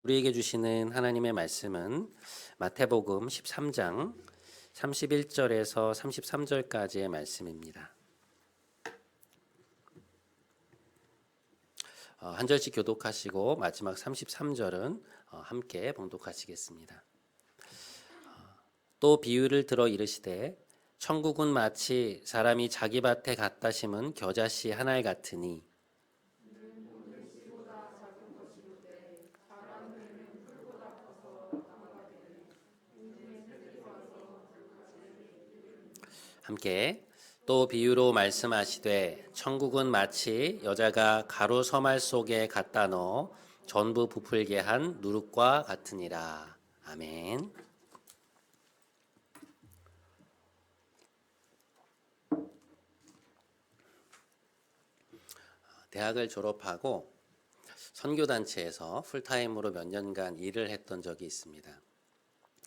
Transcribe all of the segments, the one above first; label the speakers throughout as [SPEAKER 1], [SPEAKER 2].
[SPEAKER 1] 우리에게 주시는 하나님의 말씀은 마태복음 13장 31절에서 33절까지의 말씀입니다. 한 절씩 교독하시고 마지막 33절은 함께 봉독하시겠습니다. 또 비유를 들어 이르시되 천국은 마치 사람이 자기 밭에 갖다 심은 겨자씨 한 알 같으니 함께 또 비유로 말씀하시되 천국은 마치 여자가 가루 서말 속에 갖다 넣어 전부 부풀게 한 누룩과 같으니라. 아멘. 대학을 졸업하고 선교단체에서 풀타임으로 몇 년간 일을 했던 적이 있습니다.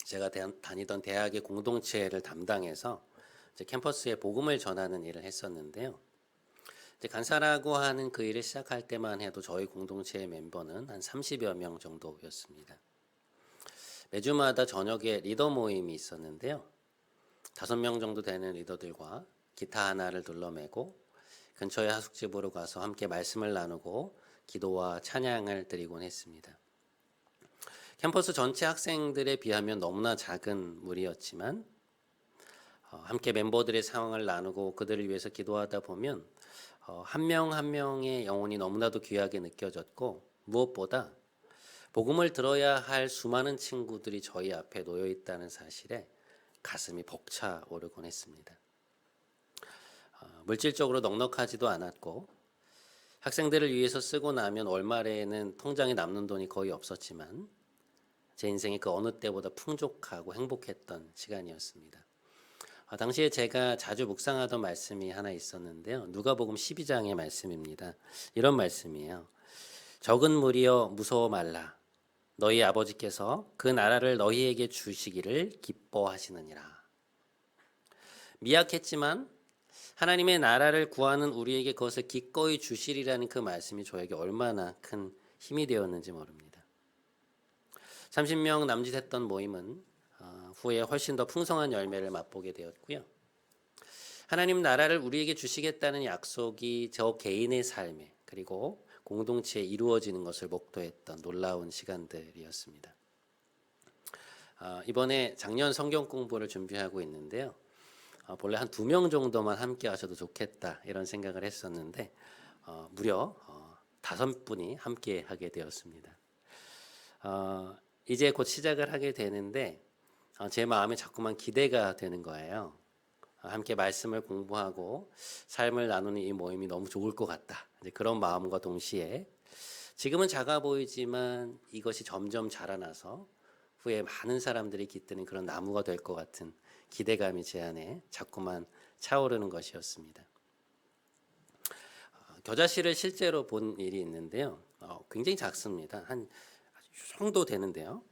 [SPEAKER 1] 제가 다니던 대학의 공동체를 담당해서 이제 캠퍼스에 복음을 전하는 일을 했었는데요. 이제 간사라고 하는 그 일을 시작할 때만 해도 저희 공동체의 멤버는 한 30여 명 정도였습니다. 매주마다 저녁에 리더 모임이 있었는데요. 5명 정도 되는 리더들과 기타 하나를 둘러매고 근처의 하숙집으로 가서 함께 말씀을 나누고 기도와 찬양을 드리곤 했습니다. 캠퍼스 전체 학생들에 비하면 너무나 작은 무리였지만 함께 멤버들의 상황을 나누고 그들을 위해서 기도하다 보면 한 명 한 명의 영혼이 너무나도 귀하게 느껴졌고 무엇보다 복음을 들어야 할 수많은 친구들이 저희 앞에 놓여 있다는 사실에 가슴이 벅차오르곤 했습니다. 물질적으로 넉넉하지도 않았고 학생들을 위해서 쓰고 나면 월말에는 통장에 남는 돈이 거의 없었지만 제 인생이 그 어느 때보다 풍족하고 행복했던 시간이었습니다. 당시에 제가 자주 묵상하던 말씀이 하나 있었는데요. 누가복음 12장의 말씀입니다. 이런 말씀이에요. 적은 무리여 무서워 말라. 너희 아버지께서 그 나라를 너희에게 주시기를 기뻐하시느니라. 미약했지만 하나님의 나라를 구하는 우리에게 그것을 기꺼이 주시리라는 그 말씀이 저에게 얼마나 큰 힘이 되었는지 모릅니다. 30명 남짓했던 모임은 후에 훨씬 더 풍성한 열매를 맛보게 되었고요. 하나님 나라를 우리에게 주시겠다는 약속이 저 개인의 삶에 그리고 공동체에 이루어지는 것을 목도했던 놀라운 시간들이었습니다. 이번에 작년 성경 공부를 준비하고 있는데요. 본래 한 2명 정도만 함께 하셔도 좋겠다 이런 생각을 했었는데 무려 5분이 함께 하게 되었습니다. 이제 곧 시작을 하게 되는데 제 마음에 자꾸만 기대가 되는 거예요. 함께 말씀을 공부하고 삶을 나누는 이 모임이 너무 좋을 것 같다. 이제 그런 마음과 동시에 지금은 작아 보이지만 이것이 점점 자라나서 후에 많은 사람들이 깃드는 그런 나무가 될 것 같은 기대감이 제 안에 자꾸만 차오르는 것이었습니다. 겨자씨를 실제로 본 일이 있는데요. 굉장히 작습니다. 한 이 정도 되는데요.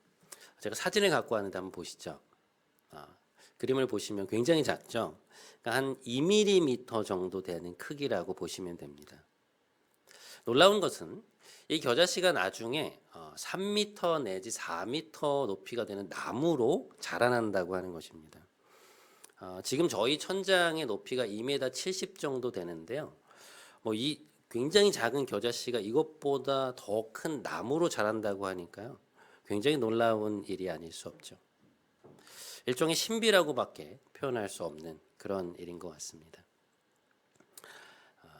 [SPEAKER 1] 제가 사진을 갖고 왔는데 한번 보시죠. 그림을 보시면 굉장히 작죠. 그러니까 한 2mm 정도 되는 크기라고 보시면 됩니다. 놀라운 것은 이 겨자씨가 나중에 3m 내지 4m 높이가 되는 나무로 자라난다고 하는 것입니다. 지금 저희 천장의 높이가 2m 70 정도 되는데요. 이 굉장히 작은 겨자씨가 이것보다 더 큰 나무로 자란다고 하니까요. 굉장히 놀라운 일이 아닐 수 없죠. 일종의 신비라고밖에 표현할 수 없는 그런 일인 것 같습니다.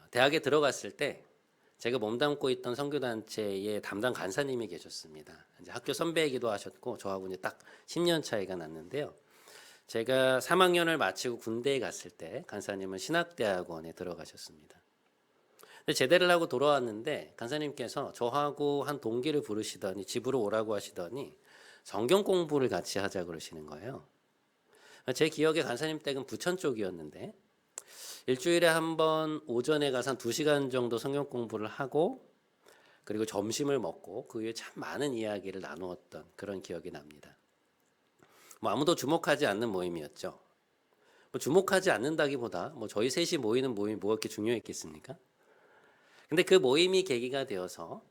[SPEAKER 1] 대학에 들어갔을 때 제가 몸담고 있던 선교단체의 담당 간사님이 계셨습니다. 이제 학교 선배이기도 하셨고 저하고 이제 딱 10년 차이가 났는데요. 제가 3학년을 마치고 군대에 갔을 때 간사님은 신학대학원에 들어가셨습니다. 제대를 하고 돌아왔는데 간사님께서 저하고 한 동기를 부르시더니 집으로 오라고 하시더니 성경 공부를 같이 하자 그러시는 거예요. 제 기억에 간사님 댁은 부천 쪽이었는데 일주일에 한 번 오전에 가서 한 2시간 정도 성경 공부를 하고 그리고 점심을 먹고 그 후에 참 많은 이야기를 나누었던 그런 기억이 납니다. 아무도 주목하지 않는 모임이었죠. 주목하지 않는다기보다 저희 셋이 모이는 모임이 뭐가 그렇게 중요했겠습니까? 근데 그 모임이 계기가 되어서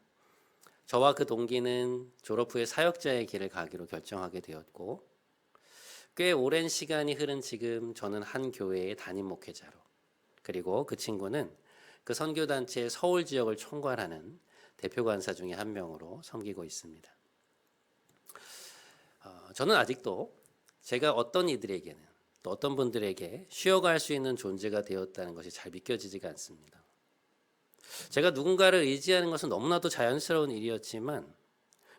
[SPEAKER 1] 저와 그 동기는 졸업 후에 사역자의 길을 가기로 결정하게 되었고, 꽤 오랜 시간이 흐른 지금 저는 한 교회의 담임 목회자로, 그리고 그 친구는 그 선교단체의 서울 지역을 총괄하는 대표 간사 중에 한 명으로 섬기고 있습니다. 저는 아직도 제가 어떤 이들에게는 또 어떤 분들에게 쉬어갈 수 있는 존재가 되었다는 것이 잘 믿겨지지가 않습니다. 제가 누군가를 의지하는 것은 너무나도 자연스러운 일이었지만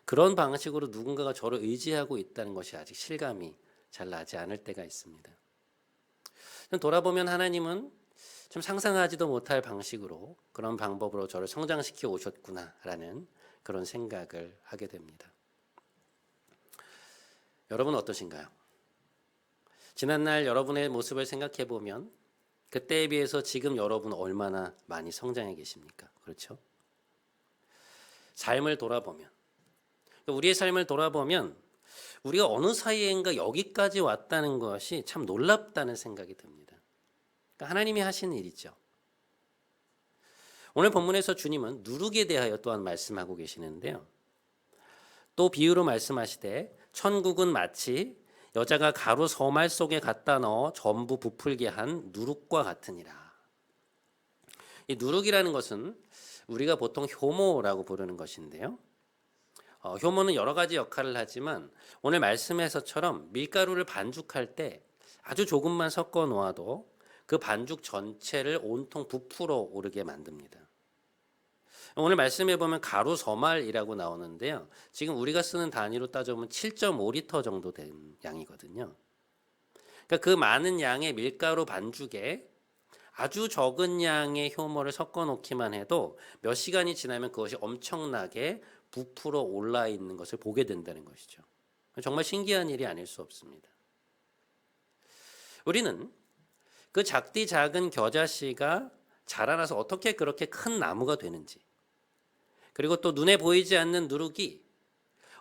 [SPEAKER 1] 그런 방식으로 누군가가 저를 의지하고 있다는 것이 아직 실감이 잘 나지 않을 때가 있습니다. 돌아보면 하나님은 좀 상상하지도 못할 방식으로 그런 방법으로 저를 성장시켜 오셨구나라는 그런 생각을 하게 됩니다. 여러분 어떠신가요? 지난날 여러분의 모습을 생각해 보면 그때에 비해서 지금 여러분 얼마나 많이 성장해 계십니까? 그렇죠? 삶을 돌아보면, 우리의 삶을 돌아보면 우리가 어느 사이인가 여기까지 왔다는 것이 참 놀랍다는 생각이 듭니다. 그러니까 하나님이 하신 일이죠. 오늘 본문에서 주님은 누룩에 대하여 또한 말씀하고 계시는데요. 또 비유로 말씀하시되 천국은 마치 여자가 가루 서말 속에 갖다 넣어 전부 부풀게 한 누룩과 같으니라. 이 누룩이라는 것은 우리가 보통 효모라고 부르는 것인데요. 효모는 여러 가지 역할을 하지만 오늘 말씀에서처럼 밀가루를 반죽할 때 아주 조금만 섞어 놓아도 그 반죽 전체를 온통 부풀어 오르게 만듭니다. 오늘 말씀해 보면 가루 서말이라고 나오는데요. 지금 우리가 쓰는 단위로 따져보면 7.5리터 정도 된 양이거든요. 그러니까 그 많은 양의 밀가루 반죽에 아주 적은 양의 효모를 섞어 놓기만 해도 몇 시간이 지나면 그것이 엄청나게 부풀어 올라 있는 것을 보게 된다는 것이죠. 정말 신기한 일이 아닐 수 없습니다. 우리는 그 작디 작은 겨자씨가 자라나서 어떻게 그렇게 큰 나무가 되는지, 그리고 또 눈에 보이지 않는 누룩이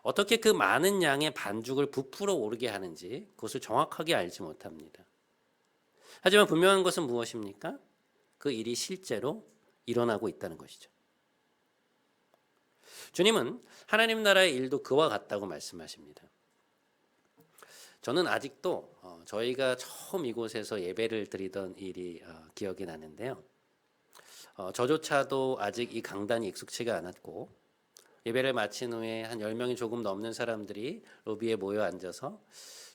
[SPEAKER 1] 어떻게 그 많은 양의 반죽을 부풀어 오르게 하는지 그것을 정확하게 알지 못합니다. 하지만 분명한 것은 무엇입니까? 그 일이 실제로 일어나고 있다는 것이죠. 주님은 하나님 나라의 일도 그와 같다고 말씀하십니다. 저는 아직도 저희가 처음 이곳에서 예배를 드리던 일이 기억이 나는데요. 저조차도 아직 이 강단이 익숙치가 않았고 예배를 마친 후에 한 10명이 조금 넘는 사람들이 로비에 모여 앉아서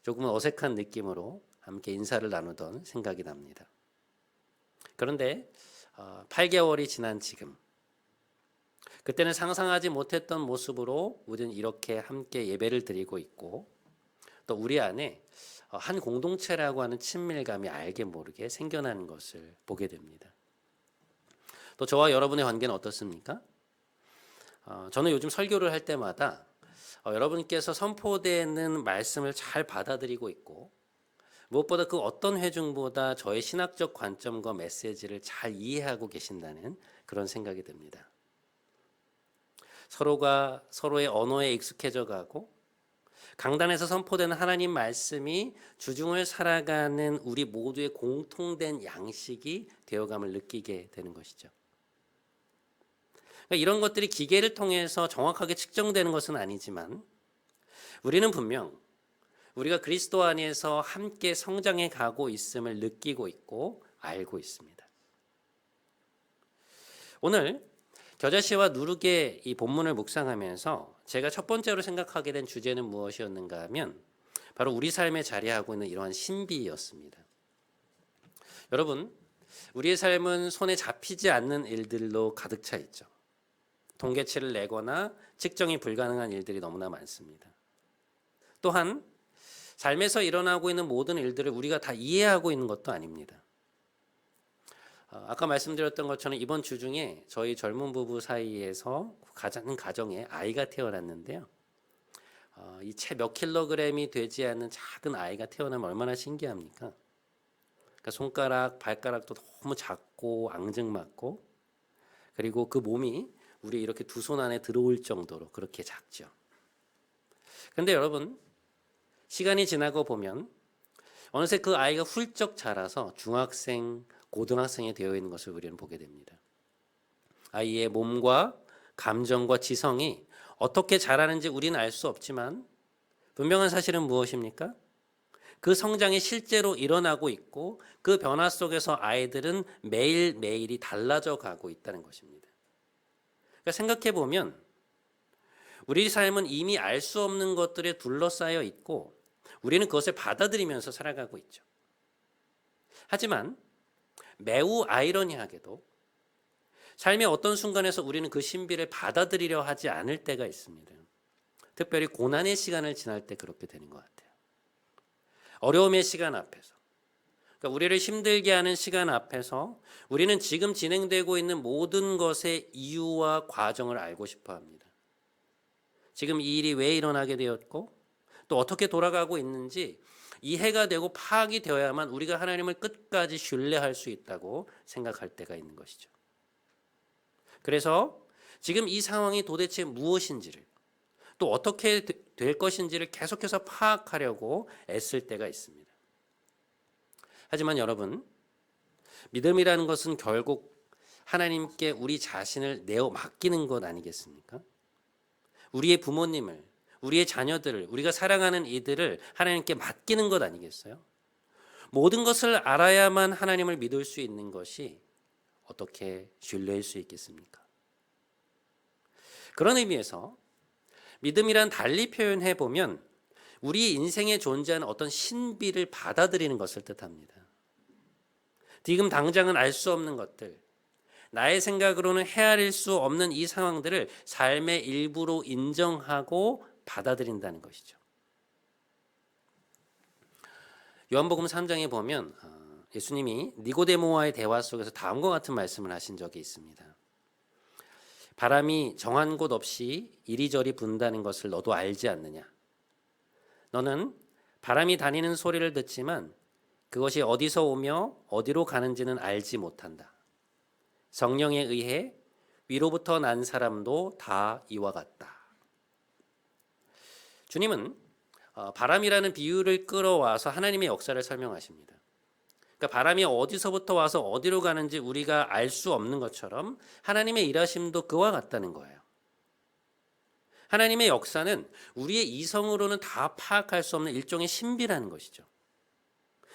[SPEAKER 1] 조금은 어색한 느낌으로 함께 인사를 나누던 생각이 납니다. 그런데 8개월이 지난 지금, 그때는 상상하지 못했던 모습으로 우리는 이렇게 함께 예배를 드리고 있고 또 우리 안에 한 공동체라고 하는 친밀감이 알게 모르게 생겨나는 것을 보게 됩니다. 또 저와 여러분의 관계는 어떻습니까? 저는 요즘 설교를 할 때마다 여러분께서 선포되는 말씀을 잘 받아들이고 있고 무엇보다 그 어떤 회중보다 저의 신학적 관점과 메시지를 잘 이해하고 계신다는 그런 생각이 듭니다. 서로가 서로의 언어에 익숙해져 가고 강단에서 선포되는 하나님 말씀이 주중을 살아가는 우리 모두의 공통된 양식이 되어감을 느끼게 되는 것이죠. 그러니까 이런 것들이 기계를 통해서 정확하게 측정되는 것은 아니지만 우리는 분명 우리가 그리스도 안에서 함께 성장해 가고 있음을 느끼고 있고 알고 있습니다. 오늘 겨자씨와 누룩의 이 본문을 묵상하면서 제가 첫 번째로 생각하게 된 주제는 무엇이었는가 하면 바로 우리 삶에 자리하고 있는 이러한 신비였습니다. 여러분, 우리의 삶은 손에 잡히지 않는 일들로 가득 차 있죠. 통계치를 내거나 측정이 불가능한 일들이 너무나 많습니다. 또한 삶에서 일어나고 있는 모든 일들을 우리가 다 이해하고 있는 것도 아닙니다. 아까 말씀드렸던 것처럼 이번 주 중에 저희 젊은 부부 사이에서 가정에 아이가 태어났는데요. 이 채 몇 킬로그램이 되지 않는 작은 아이가 태어나면 얼마나 신기합니까? 그러니까 손가락, 발가락도 너무 작고 앙증맞고 그리고 그 몸이 우리 이렇게 두 손 안에 들어올 정도로 그렇게 작죠. 그런데 여러분, 시간이 지나고 보면 어느새 그 아이가 훌쩍 자라서 중학생, 고등학생이 되어 있는 것을 우리는 보게 됩니다. 아이의 몸과 감정과 지성이 어떻게 자라는지 우리는 알 수 없지만 분명한 사실은 무엇입니까? 그 성장이 실제로 일어나고 있고 그 변화 속에서 아이들은 매일매일이 달라져 가고 있다는 것입니다. 그러니까 생각해 보면 우리 삶은 이미 알 수 없는 것들에 둘러싸여 있고 우리는 그것을 받아들이면서 살아가고 있죠. 하지만 매우 아이러니하게도 삶의 어떤 순간에서 우리는 그 신비를 받아들이려 하지 않을 때가 있습니다. 특별히 고난의 시간을 지날 때 그렇게 되는 것 같아요. 어려움의 시간 앞에서, 그러니까 우리를 힘들게 하는 시간 앞에서 우리는 지금 진행되고 있는 모든 것의 이유와 과정을 알고 싶어 합니다. 지금 이 일이 왜 일어나게 되었고 또 어떻게 돌아가고 있는지 이해가 되고 파악이 되어야만 우리가 하나님을 끝까지 신뢰할 수 있다고 생각할 때가 있는 것이죠. 그래서 지금 이 상황이 도대체 무엇인지를 또 어떻게 될 것인지를 계속해서 파악하려고 애쓸 때가 있습니다. 하지만 여러분, 믿음이라는 것은 결국 하나님께 우리 자신을 내어 맡기는 것 아니겠습니까? 우리의 부모님을, 우리의 자녀들을, 우리가 사랑하는 이들을 하나님께 맡기는 것 아니겠어요? 모든 것을 알아야만 하나님을 믿을 수 있는 것이 어떻게 신뢰할 수 있겠습니까? 그런 의미에서 믿음이란 달리 표현해 보면 우리 인생에 존재하는 어떤 신비를 받아들이는 것을 뜻합니다. 지금 당장은 알 수 없는 것들, 나의 생각으로는 헤아릴 수 없는 이 상황들을 삶의 일부로 인정하고 받아들인다는 것이죠. 요한복음 3장에 보면 예수님이 니고데모와의 대화 속에서 다음과 같은 말씀을 하신 적이 있습니다. 바람이 정한 곳 없이 이리저리 분다는 것을 너도 알지 않느냐? 너는 바람이 다니는 소리를 듣지만 그것이 어디서 오며 어디로 가는지는 알지 못한다. 성령에 의해 위로부터 난 사람도 다 이와 같다. 주님은 바람이라는 비유를 끌어와서 하나님의 역사를 설명하십니다. 그러니까 바람이 어디서부터 와서 어디로 가는지 우리가 알 수 없는 것처럼 하나님의 일하심도 그와 같다는 거예요. 하나님의 역사는 우리의 이성으로는 다 파악할 수 없는 일종의 신비라는 것이죠.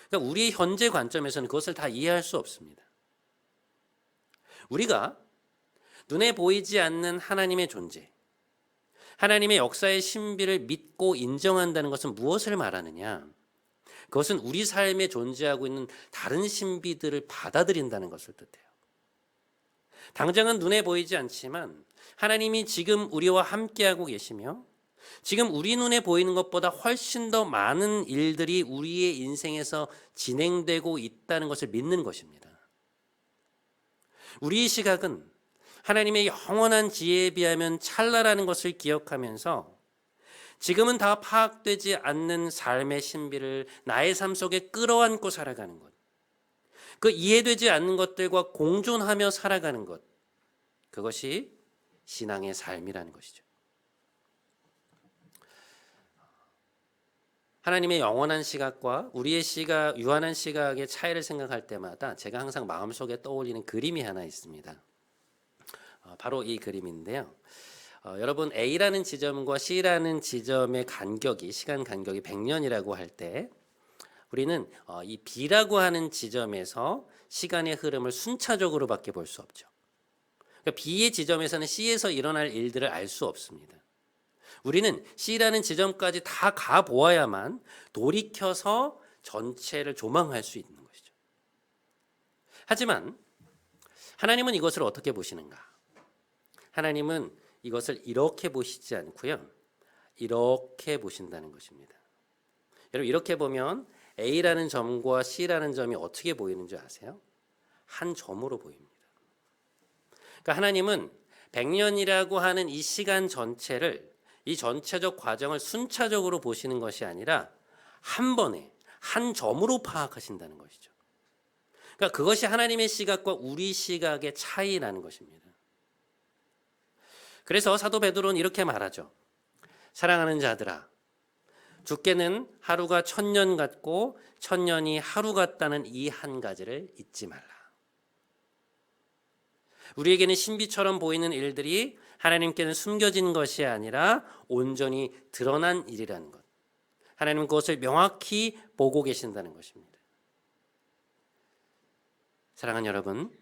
[SPEAKER 1] 그러니까 우리의 현재 관점에서는 그것을 다 이해할 수 없습니다. 우리가 눈에 보이지 않는 하나님의 존재, 하나님의 역사의 신비를 믿고 인정한다는 것은 무엇을 말하느냐? 그것은 우리 삶에 존재하고 있는 다른 신비들을 받아들인다는 것을 뜻해요. 당장은 눈에 보이지 않지만 하나님이 지금 우리와 함께하고 계시며 지금 우리 눈에 보이는 것보다 훨씬 더 많은 일들이 우리의 인생에서 진행되고 있다는 것을 믿는 것입니다. 우리의 시각은 하나님의 영원한 지혜에 비하면 찰나라는 것을 기억하면서 지금은 다 파악되지 않는 삶의 신비를 나의 삶 속에 끌어안고 살아가는 것, 그 이해되지 않는 것들과 공존하며 살아가는 것, 그것이 신앙의 삶이라는 것이죠. 하나님의 영원한 시각과 우리의 시각, 유한한 시각의 차이를 생각할 때마다 제가 항상 마음속에 떠올리는 그림이 하나 있습니다. 바로 이 그림인데요. 여러분 A라는 지점과 C라는 지점의 간격이 시간 간격이 100년이라고 할 때 우리는 이 B라고 하는 지점에서 시간의 흐름을 순차적으로밖에 볼 수 없죠. 그러니까 B의 지점에서는 C에서 일어날 일들을 알 수 없습니다. 우리는 C라는 지점까지 다 가보아야만 돌이켜서 전체를 조망할 수 있는 것이죠. 하지만 하나님은 이것을 어떻게 보시는가? 하나님은 이것을 이렇게 보시지 않고요. 이렇게 보신다는 것입니다. 여러분 이렇게 보면 A라는 점과 C라는 점이 어떻게 보이는 줄 아세요? 한 점으로 보입니다. 그러니까 하나님은 100년이라고 하는 이 시간 전체를 이 전체적 과정을 순차적으로 보시는 것이 아니라 한 번에 한 점으로 파악하신다는 것이죠. 그러니까 그것이 하나님의 시각과 우리 시각의 차이라는 것입니다. 그래서 사도 베드로는 이렇게 말하죠. 사랑하는 자들아, 주께는 하루가 1000년 같고 1000년이 하루 같다는 이 한 가지를 잊지 말라. 우리에게는 신비처럼 보이는 일들이 하나님께는 숨겨진 것이 아니라 온전히 드러난 일이라는 것. 하나님은 그것을 명확히 보고 계신다는 것입니다. 사랑하는 여러분,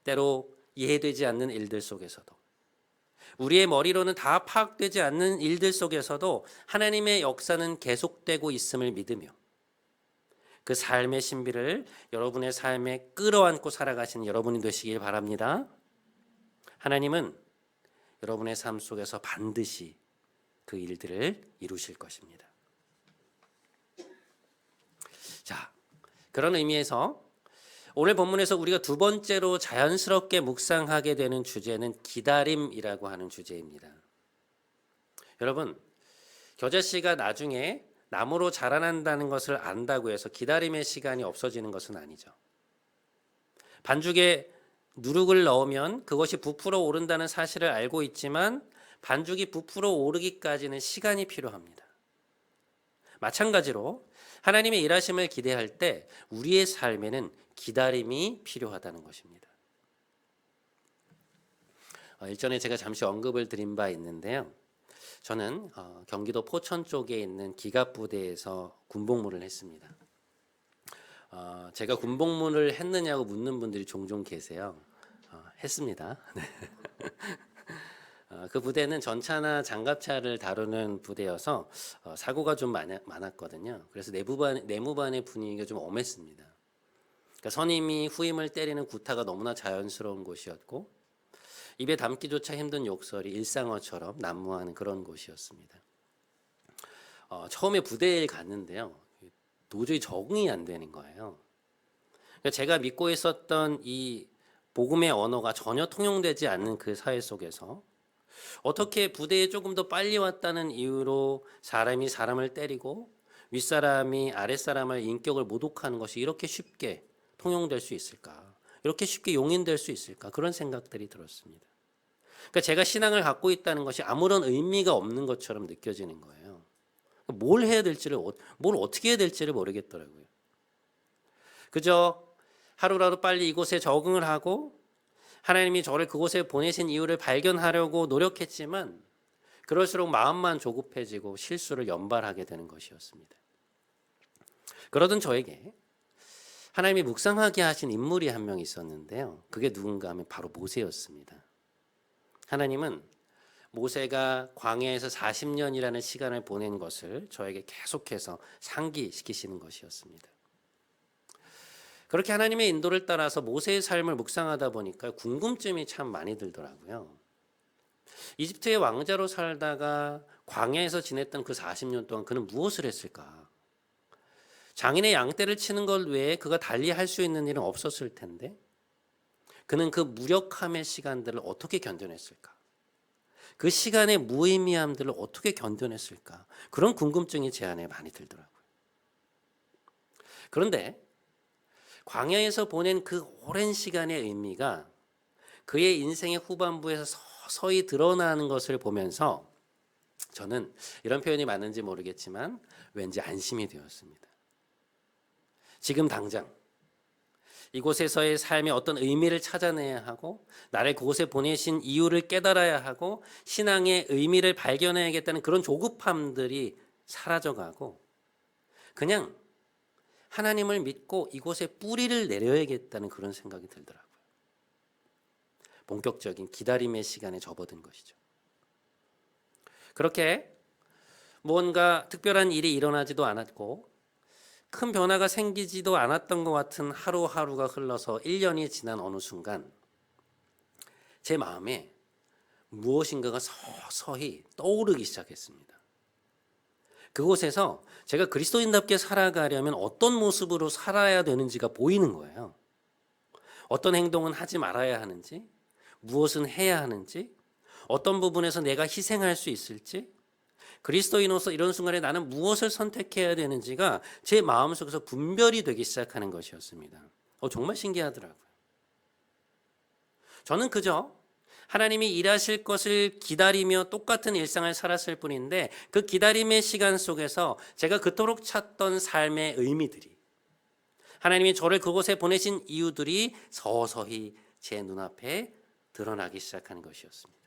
[SPEAKER 1] 때로 이해되지 않는 일들 속에서도, 우리의 머리로는 다 파악되지 않는 일들 속에서도 하나님의 역사는 계속되고 있음을 믿으며 그 삶의 신비를 여러분의 삶에 끌어안고 살아가시는 여러분이 되시길 바랍니다. 하나님은 여러분의 삶 속에서 반드시 그 일들을 이루실 것입니다. 자, 그런 의미에서 오늘 본문에서 우리가 두 번째로 자연스럽게 묵상하게 되는 주제는 기다림이라고 하는 주제입니다. 여러분, 겨자씨가 나중에 나무로 자라난다는 것을 안다고 해서 기다림의 시간이 없어지는 것은 아니죠. 반죽에 누룩을 넣으면 그것이 부풀어 오른다는 사실을 알고 있지만 반죽이 부풀어 오르기까지는 시간이 필요합니다. 마찬가지로 하나님의 일하심을 기대할 때 우리의 삶에는 기다림이 필요하다는 것입니다. 일전에 제가 잠시 언급을 드린 바 있는데요. 저는 경기도 포천 쪽에 있는 기갑부대에서 군복무를 했습니다. 제가 군복무를 했느냐고 묻는 분들이 종종 계세요. 했습니다. 네. 그 부대는 전차나 장갑차를 다루는 부대여서 사고가 좀 많았거든요. 그래서 내무반의 분위기가 좀 엄했습니다. 그러니까 선임이 후임을 때리는 구타가 너무나 자연스러운 곳이었고 입에 담기조차 힘든 욕설이 일상어처럼 난무하는 그런 곳이었습니다. 처음에 부대에 갔는데요. 도저히 적응이 안 되는 거예요. 그러니까 제가 믿고 있었던 이 복음의 언어가 전혀 통용되지 않는 그 사회 속에서 어떻게 부대에 조금 더 빨리 왔다는 이유로 사람이 사람을 때리고 윗사람이 아랫사람의 인격을 모독하는 것이 이렇게 쉽게 통용될 수 있을까? 이렇게 쉽게 용인될 수 있을까? 그런 생각들이 들었습니다. 그러니까 제가 신앙을 갖고 있다는 것이 아무런 의미가 없는 것처럼 느껴지는 거예요. 뭘 해야 될지를, 뭘 어떻게 해야 될지를 모르겠더라고요. 그저 하루라도 빨리 이곳에 적응을 하고 하나님이 저를 그곳에 보내신 이유를 발견하려고 노력했지만 그럴수록 마음만 조급해지고 실수를 연발하게 되는 것이었습니다. 그러던 저에게 하나님이 묵상하게 하신 인물이 한 명 있었는데요. 그게 누군가 하면 바로 모세였습니다. 하나님은 모세가 광야에서 40년이라는 시간을 보낸 것을 저에게 계속해서 상기시키시는 것이었습니다. 그렇게 하나님의 인도를 따라서 모세의 삶을 묵상하다 보니까 궁금증이 참 많이 들더라고요. 이집트의 왕자로 살다가 광야에서 지냈던 그 40년 동안 그는 무엇을 했을까? 장인의 양떼를 치는 것 외에 그가 달리 할 수 있는 일은 없었을 텐데 그는 그 무력함의 시간들을 어떻게 견뎌냈을까? 그 시간의 무의미함들을 어떻게 견뎌냈을까? 그런 궁금증이 제 안에 많이 들더라고요. 그런데 광야에서 보낸 그 오랜 시간의 의미가 그의 인생의 후반부에서 서서히 드러나는 것을 보면서 저는 이런 표현이 맞는지 모르겠지만 왠지 안심이 되었습니다. 지금 당장 이곳에서의 삶에 어떤 의미를 찾아내야 하고 나를 그곳에 보내신 이유를 깨달아야 하고 신앙의 의미를 발견해야겠다는 그런 조급함들이 사라져가고 그냥 하나님을 믿고 이곳에 뿌리를 내려야겠다는 그런 생각이 들더라고요. 본격적인 기다림의 시간에 접어든 것이죠. 그렇게 무언가 특별한 일이 일어나지도 않았고 큰 변화가 생기지도 않았던 것 같은 하루하루가 흘러서 1년이 지난 어느 순간 제 마음에 무엇인가가 서서히 떠오르기 시작했습니다. 그곳에서 제가 그리스도인답게 살아가려면 어떤 모습으로 살아야 되는지가 보이는 거예요. 어떤 행동은 하지 말아야 하는지, 무엇은 해야 하는지, 어떤 부분에서 내가 희생할 수 있을지, 그리스도인으로서 이런 순간에 나는 무엇을 선택해야 되는지가 제 마음속에서 분별이 되기 시작하는 것이었습니다. 정말 신기하더라고요. 저는 그저 하나님이 일하실 것을 기다리며 똑같은 일상을 살았을 뿐인데 그 기다림의 시간 속에서 제가 그토록 찾던 삶의 의미들이 하나님이 저를 그곳에 보내신 이유들이 서서히 제 눈앞에 드러나기 시작하는 것이었습니다.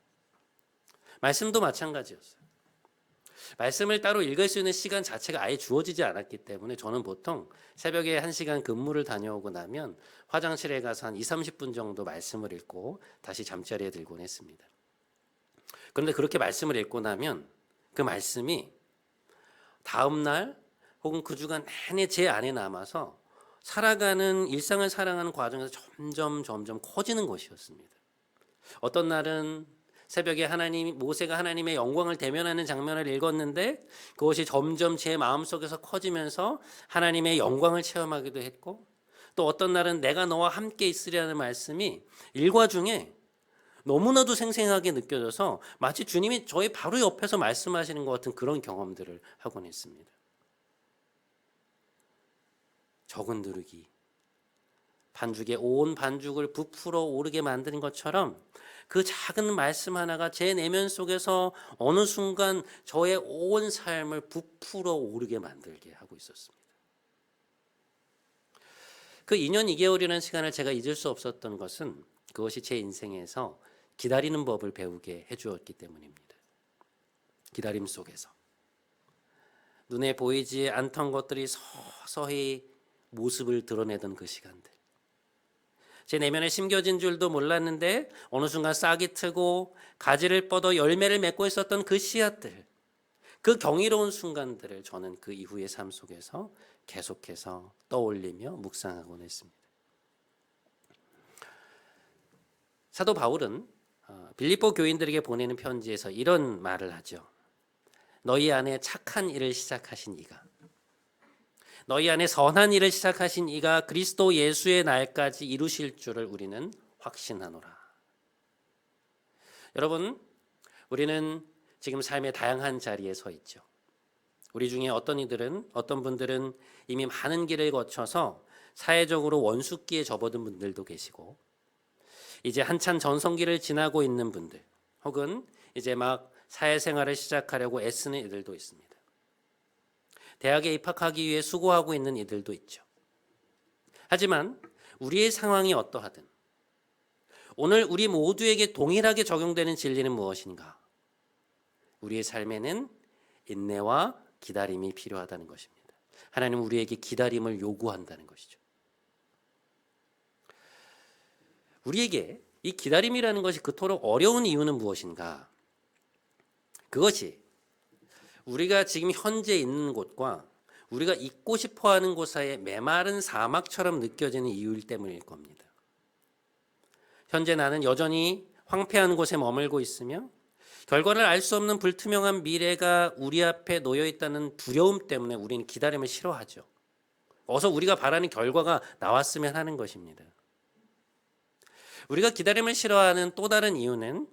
[SPEAKER 1] 말씀도 마찬가지였어요. 말씀을 따로 읽을 수 있는 시간 자체가 아예 주어지지 않았기 때문에 저는 보통 새벽에 1시간 근무를 다녀오고 나면 화장실에 가서 한 20-30분 정도 말씀을 읽고 다시 잠자리에 들곤 했습니다. 그런데 그렇게 말씀을 읽고 나면 그 말씀이 다음 날 혹은 그 주간 내내 제 안에 남아서 살아가는 일상을 살아가는 과정에서 점점 커지는 것이었습니다. 어떤 날은 새벽에 모세가 하나님의 영광을 대면하는 장면을 읽었는데 그것이 점점 제 마음속에서 커지면서 하나님의 영광을 체험하기도 했고, 또 어떤 날은 내가 너와 함께 있으리라는 말씀이 일과 중에 너무나도 생생하게 느껴져서 마치 주님이 저의 바로 옆에서 말씀하시는 것 같은 그런 경험들을 하곤 했습니다. 적은 누르기, 반죽에 온 반죽을 부풀어 오르게 만드는 것처럼 그 작은 말씀 하나가 제 내면 속에서 어느 순간 저의 온 삶을 부풀어 오르게 만들게 하고 있었습니다. 그 2년 2개월이라는 시간을 제가 잊을 수 없었던 것은 그것이 제 인생에서 기다리는 법을 배우게 해주었기 때문입니다. 기다림 속에서 눈에 보이지 않던 것들이 서서히 모습을 드러내던 그 시간들, 제 내면에 심겨진 줄도 몰랐는데 어느 순간 싹이 트고 가지를 뻗어 열매를 맺고 있었던 그 씨앗들, 그 경이로운 순간들을 저는 그 이후의 삶 속에서 계속해서 떠올리며 묵상하곤 했습니다. 사도 바울은 빌립보 교인들에게 보내는 편지에서 이런 말을 하죠. 너희 안에 착한 일을 시작하신 이가, 너희 안에 선한 일을 시작하신 이가 그리스도 예수의 날까지 이루실 줄을 우리는 확신하노라. 여러분, 우리는 지금 삶의 다양한 자리에 서 있죠. 우리 중에 어떤 분들은 이미 많은 길을 거쳐서 사회적으로 원숙기에 접어든 분들도 계시고, 이제 한참 전성기를 지나고 있는 분들, 혹은 이제 막 사회생활을 시작하려고 애쓰는 이들도 있습니다. 대학에 입학하기 위해 수고하고 있는 이들도 있죠. 하지만 우리의 상황이 어떠하든 오늘 우리 모두에게 동일하게 적용되는 진리는 무엇인가? 우리의 삶에는 인내와 기다림이 필요하다는 것입니다. 하나님은 우리에게 기다림을 요구한다는 것이죠. 우리에게 이 기다림이라는 것이 그토록 어려운 이유는 무엇인가? 그것이 우리가 지금 현재 있는 곳과 우리가 있고 싶어하는 곳 사이에 메마른 사막처럼 느껴지는 이유일 때문일 겁니다. 현재 나는 여전히 황폐한 곳에 머물고 있으며 결과를 알 수 없는 불투명한 미래가 우리 앞에 놓여 있다는 두려움 때문에 우리는 기다림을 싫어하죠. 어서 우리가 바라는 결과가 나왔으면 하는 것입니다. 우리가 기다림을 싫어하는 또 다른 이유는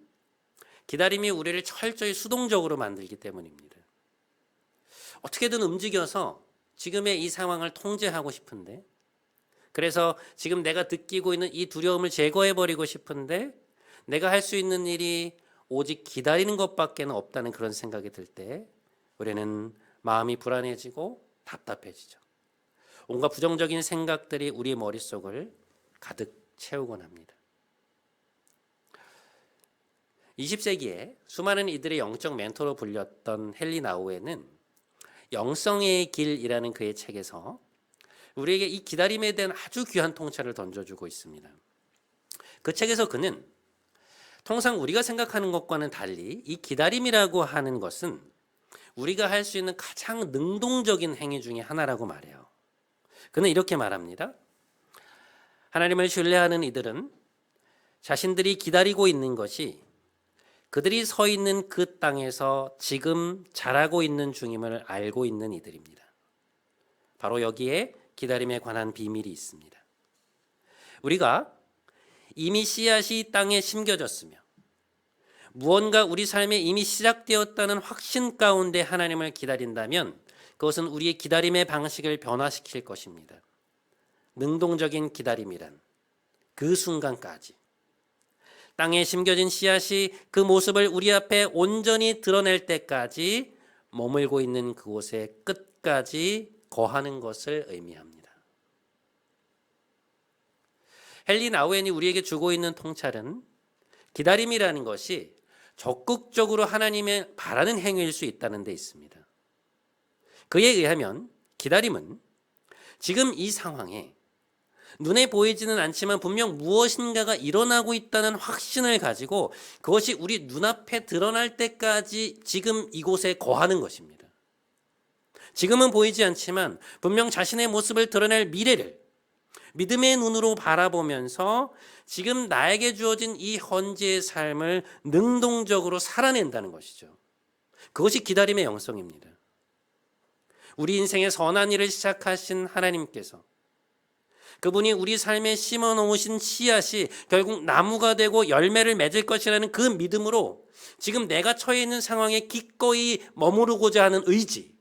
[SPEAKER 1] 기다림이 우리를 철저히 수동적으로 만들기 때문입니다. 어떻게든 움직여서 지금의 이 상황을 통제하고 싶은데, 그래서 지금 내가 느끼고 있는 이 두려움을 제거해버리고 싶은데 내가 할 수 있는 일이 오직 기다리는 것밖에는 없다는 그런 생각이 들 때 우리는 마음이 불안해지고 답답해지죠. 온갖 부정적인 생각들이 우리 머릿속을 가득 채우곤 합니다. 20세기에 수많은 이들의 영적 멘토로 불렸던 헨리 나우에는 영성의 길이라는 그의 책에서 우리에게 이 기다림에 대한 아주 귀한 통찰을 던져주고 있습니다. 그 책에서 그는 통상 우리가 생각하는 것과는 달리 이 기다림이라고 하는 것은 우리가 할 수 있는 가장 능동적인 행위 중에 하나라고 말해요. 그는 이렇게 말합니다. 하나님을 신뢰하는 이들은 자신들이 기다리고 있는 것이 그들이 서 있는 그 땅에서 지금 자라고 있는 중임을 알고 있는 이들입니다. 바로 여기에 기다림에 관한 비밀이 있습니다. 우리가 이미 씨앗이 땅에 심겨졌으며 무언가 우리 삶에 이미 시작되었다는 확신 가운데 하나님을 기다린다면 그것은 우리의 기다림의 방식을 변화시킬 것입니다. 능동적인 기다림이란 그 순간까지 땅에 심겨진 씨앗이 그 모습을 우리 앞에 온전히 드러낼 때까지 머물고 있는 그곳의 끝까지 거하는 것을 의미합니다. 헨리 나우엔이 우리에게 주고 있는 통찰은 기다림이라는 것이 적극적으로 하나님의 바라는 행위일 수 있다는 데 있습니다. 그에 의하면 기다림은 지금 이 상황에 눈에 보이지는 않지만 분명 무엇인가가 일어나고 있다는 확신을 가지고 그것이 우리 눈앞에 드러날 때까지 지금 이곳에 거하는 것입니다. 지금은 보이지 않지만 분명 자신의 모습을 드러낼 미래를 믿음의 눈으로 바라보면서 지금 나에게 주어진 이 현재의 삶을 능동적으로 살아낸다는 것이죠. 그것이 기다림의 영성입니다. 우리 인생의 선한 일을 시작하신 하나님께서 그분이 우리 삶에 심어 놓으신 씨앗이 결국 나무가 되고 열매를 맺을 것이라는 그 믿음으로 지금 내가 처해 있는 상황에 기꺼이 머무르고자 하는 의지,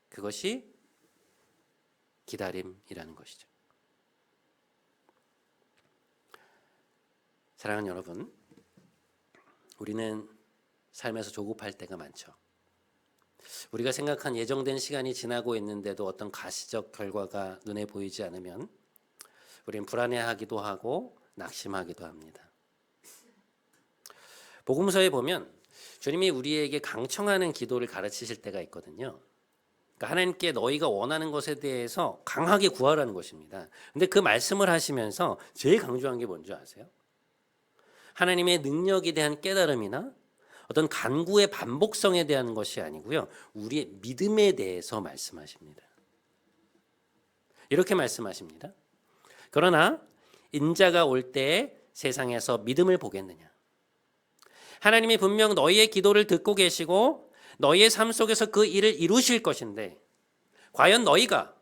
[SPEAKER 1] 그것이 기다림이라는 것이죠. 사랑하는 여러분, 우리는 삶에서 조급할 때가 많죠. 우리가 생각한 예정된 시간이 지나고 있는데도 어떤 가시적 결과가 눈에 보이지 않으면 우리는 불안해하기도 하고 낙심하기도 합니다. 복음서에 보면 주님이 우리에게 강청하는 기도를 가르치실 때가 있거든요. 그러니까 하나님께 너희가 원하는 것에 대해서 강하게 구하라는 것입니다. 근데 그 말씀을 하시면서 제일 강조한 게 뭔지 아세요? 하나님의 능력에 대한 깨달음이나 어떤 간구의 반복성에 대한 것이 아니고요. 우리의 믿음에 대해서 말씀하십니다. 이렇게 말씀하십니다. 그러나 인자가 올 때 세상에서 믿음을 보겠느냐. 하나님이 분명 너희의 기도를 듣고 계시고 너희의 삶 속에서 그 일을 이루실 것인데 과연 너희가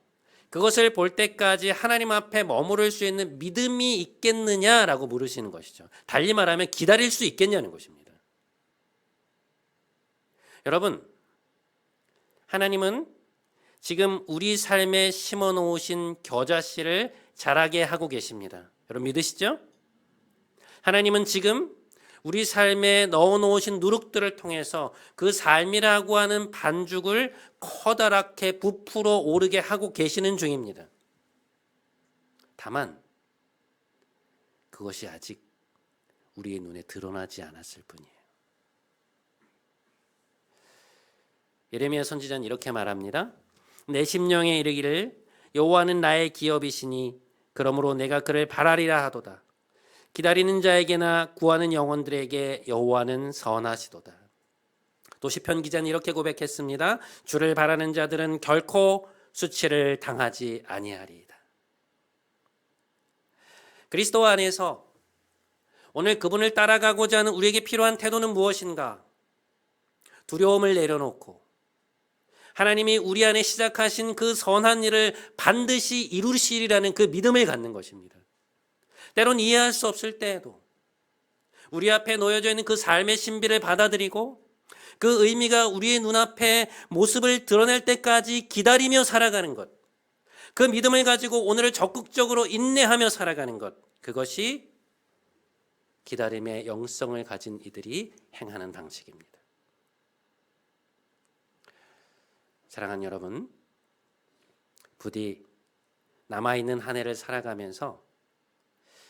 [SPEAKER 1] 그것을 볼 때까지 하나님 앞에 머무를 수 있는 믿음이 있겠느냐라고 물으시는 것이죠. 달리 말하면 기다릴 수 있겠냐는 것입니다. 여러분, 하나님은 지금 우리 삶에 심어 놓으신 겨자씨를 자라게 하고 계십니다. 여러분 믿으시죠? 하나님은 지금 우리 삶에 넣어 놓으신 누룩들을 통해서 그 삶이라고 하는 반죽을 커다랗게 부풀어 오르게 하고 계시는 중입니다. 다만 그것이 아직 우리의 눈에 드러나지 않았을 뿐이에요. 예레미야 선지자는 이렇게 말합니다. 내 심령에 이르기를 여호와는 나의 기업이시니 그러므로 내가 그를 바라리라 하도다. 기다리는 자에게나 구하는 영혼들에게 여호와는 선하시도다. 또 시편 기자는 이렇게 고백했습니다. 주를 바라는 자들은 결코 수치를 당하지 아니하리이다. 그리스도 안에서 오늘 그분을 따라가고자 하는 우리에게 필요한 태도는 무엇인가? 두려움을 내려놓고 하나님이 우리 안에 시작하신 그 선한 일을 반드시 이루시리라는 그 믿음을 갖는 것입니다. 때론 이해할 수 없을 때에도 우리 앞에 놓여져 있는 그 삶의 신비를 받아들이고 그 의미가 우리의 눈앞에 모습을 드러낼 때까지 기다리며 살아가는 것, 그 믿음을 가지고 오늘을 적극적으로 인내하며 살아가는 것, 그것이 기다림의 영성을 가진 이들이 행하는 방식입니다. 사랑하는 여러분, 부디 남아있는 한 해를 살아가면서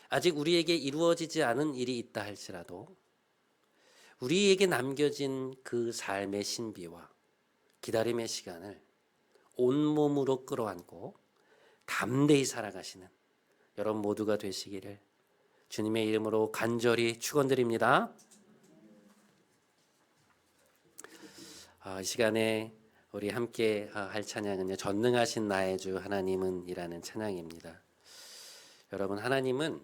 [SPEAKER 1] 아직 우리에게 이루어지지 않은 일이 있다 할지라도 우리에게 남겨진 그 삶의 신비와 기다림의 시간을 온몸으로 끌어안고 담대히 살아가시는 여러분 모두가 되시기를 주님의 이름으로 간절히 축원드립니다. 이 시간에 우리 함께 할 찬양은요, 전능하신 나의 주 하나님은 이라는 찬양입니다. 여러분, 하나님은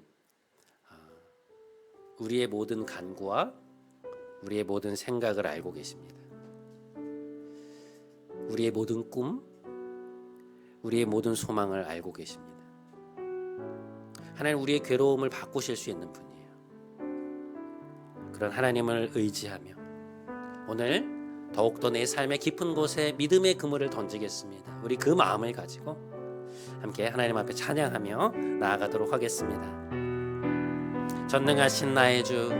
[SPEAKER 1] 우리의 모든 간구와 우리의 모든 생각을 알고 계십니다. 우리의 모든 꿈, 우리의 모든 소망을 알고 계십니다. 하나님 우리의 괴로움을 바꾸실 수 있는 분이에요. 그런 하나님을 의지하며 오늘 더욱더 내 삶의 깊은 곳에 믿음의 그물을 던지겠습니다. 우리 그 마음을 가지고 함께 하나님 앞에 찬양하며 나아가도록 하겠습니다. 전능하신 나의 주,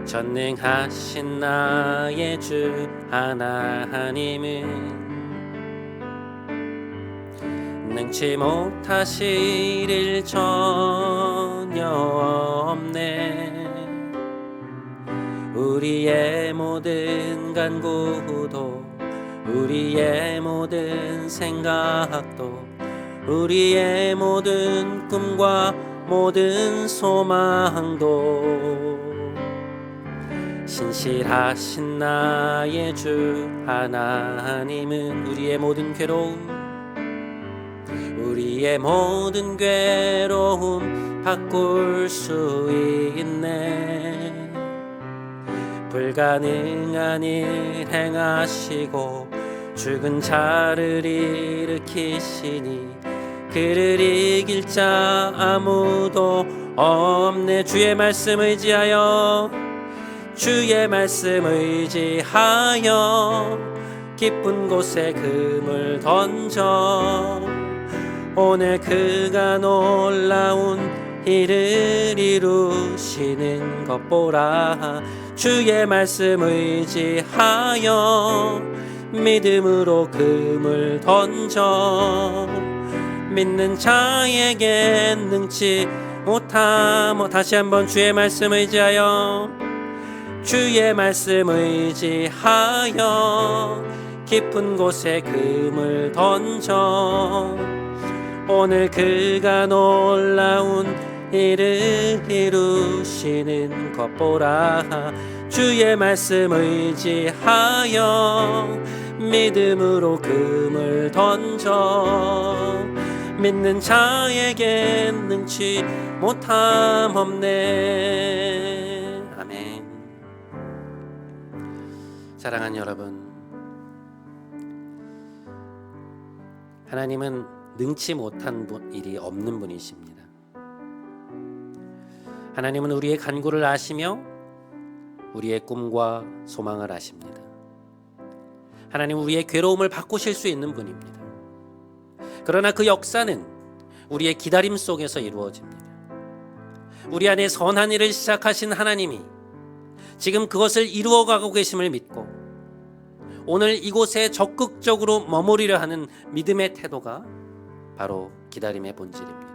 [SPEAKER 1] 전능하신 나의 주 하나님은 능치 못하실 일 전혀 없네. 우리의 모든 간구도, 우리의 모든 생각도, 우리의 모든 꿈과 모든 소망도 신실하신 나의 주 하나님은 우리의 모든 괴로움, 우리의 모든 괴로움 바꿀 수 있네. 불가능한 일 행하시고 죽은 자를 일으키시니 그를 이길 자 아무도 없네. 주의 말씀 의지하여, 주의 말씀 의지하여 깊은 곳에 그물 던져 오늘 그가 놀라운 일을 이루시는 것 보라. 주의 말씀 의지하여 믿음으로 그물 던져 믿는 자에겐 능치 못함. 다시 한번 주의 말씀 의지하여, 주의 말씀 의지하여 깊은 곳에 그물 던져 오늘 그가 놀라운 일을 이루시는 것 보라. 주의 말씀 의지하여 믿음으로 그물 던져 믿는 자에겐 능치 못함 없네. 아멘. 사랑하는 여러분, 하나님은 능치 못한 일이 없는 분이십니다. 하나님은 우리의 간구를 아시며 우리의 꿈과 소망을 아십니다. 하나님은 우리의 괴로움을 바꾸실 수 있는 분입니다. 그러나 그 역사는 우리의 기다림 속에서 이루어집니다. 우리 안에 선한 일을 시작하신 하나님이 지금 그것을 이루어가고 계심을 믿고 오늘 이곳에 적극적으로 머무르려 하는 믿음의 태도가 바로 기다림의 본질입니다.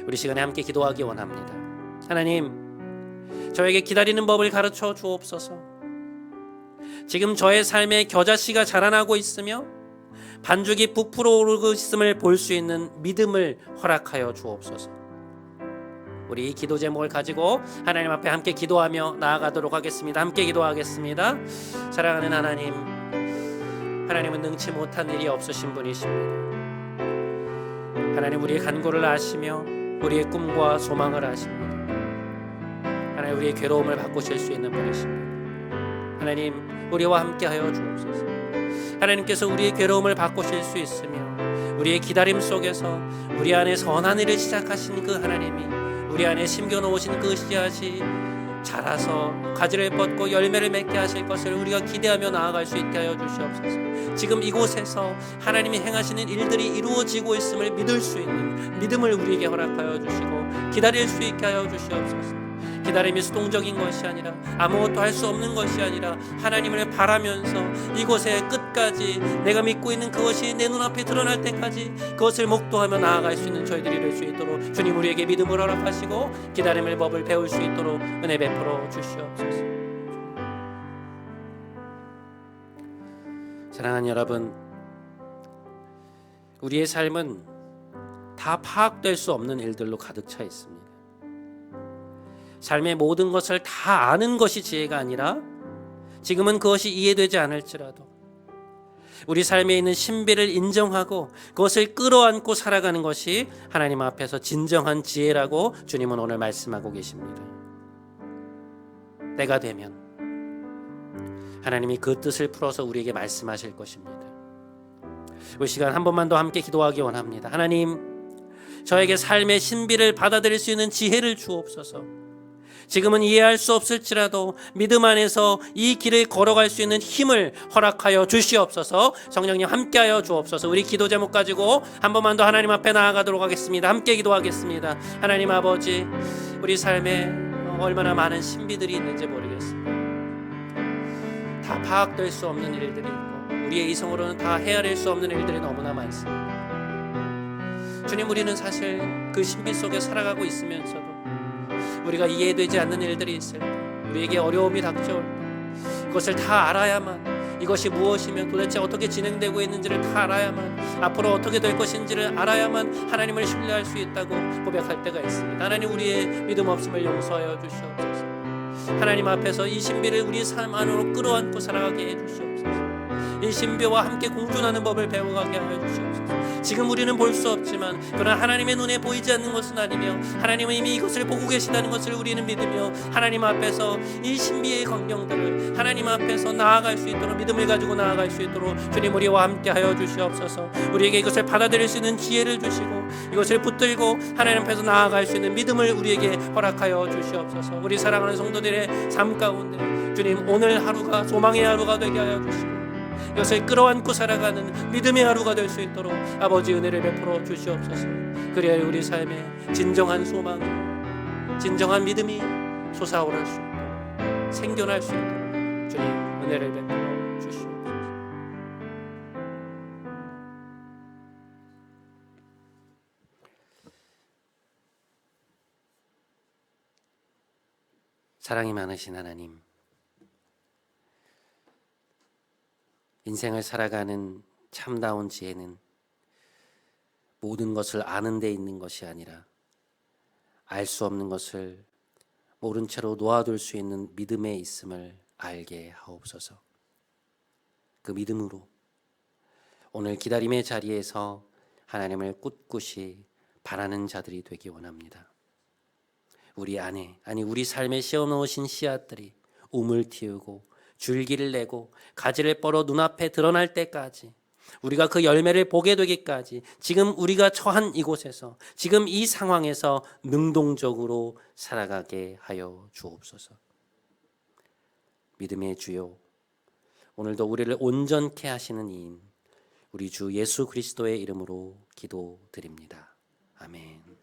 [SPEAKER 1] 우리 시간에 함께 기도하기 원합니다. 하나님, 저에게 기다리는 법을 가르쳐 주옵소서. 지금 저의 삶에 겨자씨가 자라나고 있으며 반죽이 부풀어 오르고 있음을 볼 수 있는 믿음을 허락하여 주옵소서. 우리 이 기도 제목을 가지고 하나님 앞에 함께 기도하며 나아가도록 하겠습니다. 함께 기도하겠습니다. 사랑하는 하나님, 하나님은 능치 못한 일이 없으신 분이십니다. 하나님, 우리의 간구를 아시며 우리의 꿈과 소망을 아십니다. 하나님, 우리의 괴로움을 바꾸실 수 있는 분이십니다. 하나님, 우리와 함께하여 주옵소서. 하나님께서 우리의 괴로움을 바꾸실 수 있으며 우리의 기다림 속에서 우리 안에 선한 일을 시작하신 그 하나님이 우리 안에 심겨놓으신 그 씨앗이 자라서 가지를 뻗고 열매를 맺게 하실 것을 우리가 기대하며 나아갈 수 있게 하여 주시옵소서. 지금 이곳에서 하나님이 행하시는 일들이 이루어지고 있음을 믿을 수 있는 믿음을 우리에게 허락하여 주시고 기다릴 수 있게 하여 주시옵소서. 기다림이 수동적인 것이 아니라 아무것도 할 수 없는 것이 아니라 하나님을 바라면서 이곳의 끝까지 내가 믿고 있는 그것이 내 눈앞에 드러날 때까지 그것을 목도하며 나아갈 수 있는 저희들이 될 수 있도록 주님 우리에게 믿음을 허락하시고 기다림의 법을 배울 수 있도록 은혜 베풀어 주시옵소서. 사랑하는 여러분, 우리의 삶은 다 파악될 수 없는 일들로 가득 차 있습니다. 삶의 모든 것을 다 아는 것이 지혜가 아니라 지금은 그것이 이해되지 않을지라도 우리 삶에 있는 신비를 인정하고 그것을 끌어안고 살아가는 것이 하나님 앞에서 진정한 지혜라고 주님은 오늘 말씀하고 계십니다. 때가 되면 하나님이 그 뜻을 풀어서 우리에게 말씀하실 것입니다. 이 시간 한 번만 더 함께 기도하기 원합니다. 하나님, 저에게 삶의 신비를 받아들일 수 있는 지혜를 주옵소서. 지금은 이해할 수 없을지라도 믿음 안에서 이 길을 걸어갈 수 있는 힘을 허락하여 주시옵소서. 성령님 함께하여 주옵소서. 우리 기도 제목 가지고 한 번만 더 하나님 앞에 나아가도록 하겠습니다. 함께 기도하겠습니다. 하나님 아버지, 우리 삶에 얼마나 많은 신비들이 있는지 모르겠습니다. 다 파악될 수 없는 일들이 있고 우리의 이성으로는 다 헤아릴 수 없는 일들이 너무나 많습니다. 주님, 우리는 사실 그 신비 속에 살아가고 있으면서도 우리가 이해되지 않는 일들이 있을 때, 우리에게 어려움이 닥쳐올 때 그것을 다 알아야만, 이것이 무엇이며 도대체 어떻게 진행되고 있는지를 다 알아야만, 앞으로 어떻게 될 것인지를 알아야만 하나님을 신뢰할 수 있다고 고백할 때가 있습니다. 하나님, 우리의 믿음 없음을 용서하여 주시옵소서. 하나님 앞에서 이 신비를 우리 삶 안으로 끌어안고 살아가게 해 주시옵소서. 이 신비와 함께 공존하는 법을 배워가게 하여 주시옵소서. 지금 우리는 볼 수 없지만, 그러나 하나님의 눈에 보이지 않는 것은 아니며 하나님은 이미 이것을 보고 계시다는 것을 우리는 믿으며 하나님 앞에서 이 신비의 광경들을 하나님 앞에서 나아갈 수 있도록, 믿음을 가지고 나아갈 수 있도록 주님, 우리와 함께 하여 주시옵소서. 우리에게 이것을 받아들일 수 있는 지혜를 주시고 이것을 붙들고 하나님 앞에서 나아갈 수 있는 믿음을 우리에게 허락하여 주시옵소서. 우리 사랑하는 성도들의 삶 가운데 주님, 오늘 하루가 소망의 하루가 되게 하여 주시고 이것을 끌어안고 살아가는 믿음의 하루가 될 수 있도록 아버지 은혜를 베풀어 주시옵소서. 그래야 우리 삶에 진정한 소망, 진정한 믿음이 솟아오를 수 있도록, 생겨날 수 있도록 주님 은혜를 베풀어 주시옵소서. 사랑이 많으신 하나님, 인생을 살아가는 참다운 지혜는 모든 것을 아는 데 있는 것이 아니라 알 수 없는 것을 모른 채로 놓아둘 수 있는 믿음에 있음을 알게 하옵소서. 그 믿음으로 오늘 기다림의 자리에서 하나님을 꿋꿋이 바라는 자들이 되기 원합니다. 우리 안에, 아니 우리 삶에 씌워놓으신 씨앗들이 우물 틔우고 줄기를 내고 가지를 뻗어 눈앞에 드러날 때까지, 우리가 그 열매를 보게 되기까지 지금 우리가 처한 이곳에서, 지금 이 상황에서 능동적으로 살아가게 하여 주옵소서. 믿음의 주요, 오늘도 우리를 온전케 하시는 이인 우리 주 예수 그리스도의 이름으로 기도드립니다. 아멘.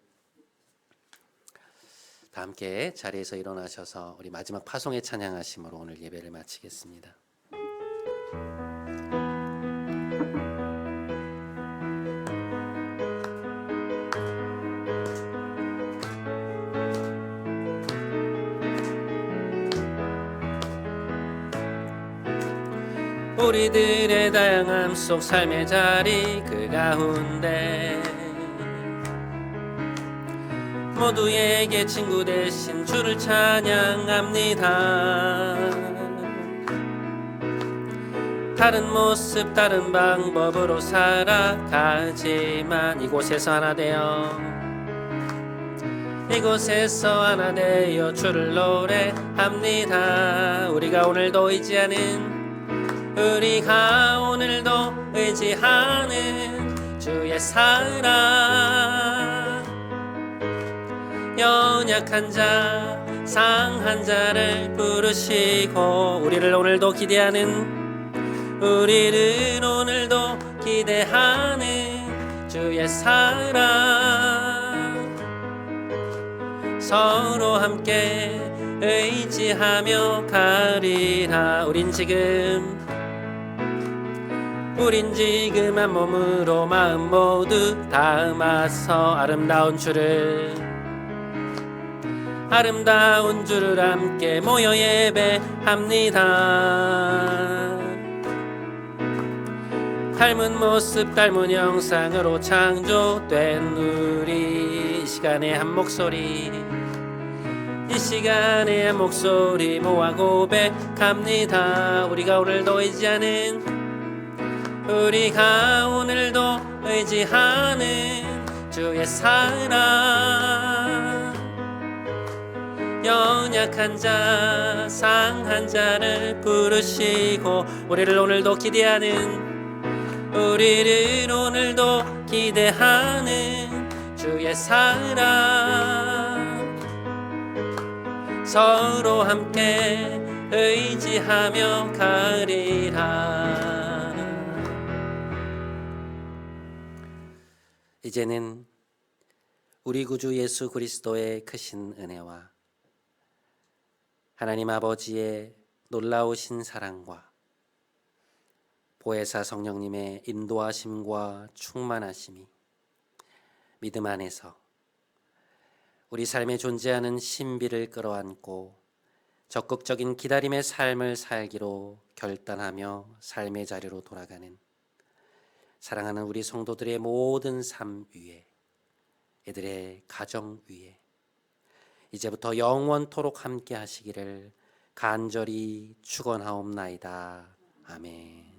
[SPEAKER 1] 다 함께 자리에서 일어나셔서 우리 마지막 파송의 찬양하심으로 오늘 예배를 마치겠습니다. 우리들의 다양함 속 삶의 자리 그 가운데 모두에게 친구 되신 주를 찬양합니다. 다른 모습 다른 방법으로 살아가지만 이곳에서 하나 되어, 이곳에서 하나 되어 주를 노래합니다. 우리가 오늘도 의지하는 주의 사랑, 연약한 자, 상한 자를 부르시고 우리를 오늘도 기대하는 주의 사랑, 서로 함께 의지하며 가리라. 우린 지금 한 몸으로 마음 모두 담아서 아름다운 주를 함께 모여 예배합니다. 닮은 모습 닮은 형상으로 창조된 우리, 이 시간에 한 목소리 모아 고백합니다. 우리가 오늘도 의지하는 주의 사랑, 연약한 자, 상한 자를 부르시고 우리를 오늘도 기대하는 주의 사랑, 서로 함께 의지하며 가리라. 이제는 우리 구주 예수 그리스도의 크신 은혜와 하나님 아버지의 놀라우신 사랑과 보혜사 성령님의 인도하심과 충만하심이 믿음 안에서 우리 삶에 존재하는 신비를 끌어안고 적극적인 기다림의 삶을 살기로 결단하며 삶의 자리로 돌아가는 사랑하는 우리 성도들의 모든 삶 위에, 이들의 가정 위에 이제부터 영원토록 함께 하시기를 간절히 축원하옵나이다. 아멘.